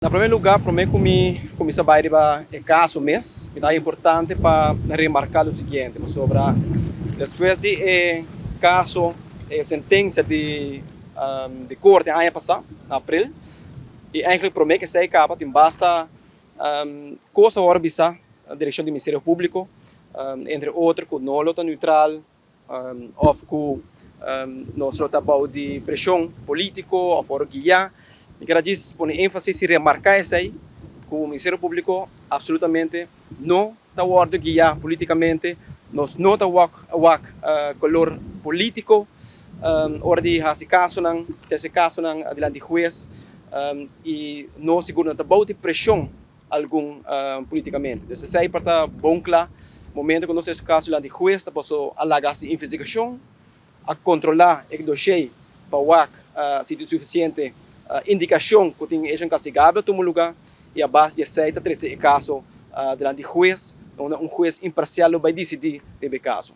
Na primeiro lugar, para mim, como saber o caso mesmo, é importante para remarcar o seguinte, sobre depois de caso, sentença de corte ano passado, em abril, e eigenlijk para mim que se acaba, tem basta coisa orbisa, a direção do Ministério Público, entre outros, com não lota neutral, ou com nós lota de pressão político, ou for guiar. E quero dizer, põe ênfase e remarcar isso aí, que o Ministério Público absolutamente não está a guiar politicamente, nós não está a color político, hora de esse caso não adiante juiz, e não seguro não está de pressão algum politicamente. Então, isso aí para bom claro, momento que nós esse caso lá de juiz, está posso alagar essa investigação, a controlar o dossiê para se é suficiente indicação que tem é castigável no lugar e a base de aceita esse caso delante do juiz, um juiz imparcial vai decidir o caso.